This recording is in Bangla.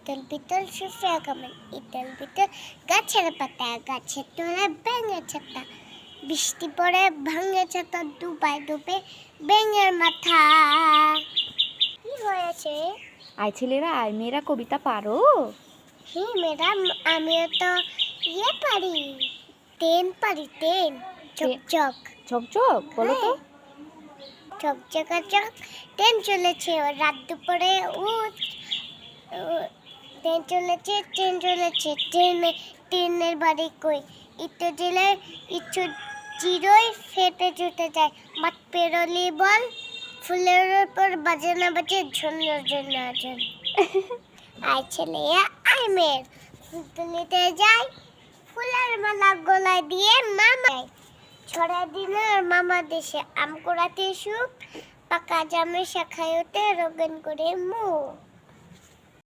ইতল বিতল সুফিয়া কামাল, ইতল বিতল গাছের পাতা, গাছের তলায় ব্যাঙের ছাতা, বৃষ্টি পড়ে ভাঙে ছাতা, ডুবায় ডুবে ব্যাঙের মাথা। কি হয়েছে? আয় ছেলেরা, আয় মেয়েরা, কবিতা পারো? হ্যাঁ ম্যাডাম, আমিও তো পারি, তেন পারি, তেন চকচক। ঝকঝক বলো তো। চকচকাচক ট্রেন চলেছে রাত দুপুরে, ট্রেন চলেছে, ট্রেনের বাড়ি কই, ইটো জেলায় ইচ্ছু চিরই ফেটে চুটে যায়, মাঠ পেরোলি বল, ফুলের উপর বাজে না বাজে ঝুনঝুন ঝুনঝুন। আয় ছেলে আয় মেয়ের, ফুল তুলিতে যাই, ফুলের মালা গলায় দিয়ে মামা ছড়া দিল মামা দেশে, আম কুড়াতে সুখ, পাকা জামে শাখায়তে রোগন করে মুখ।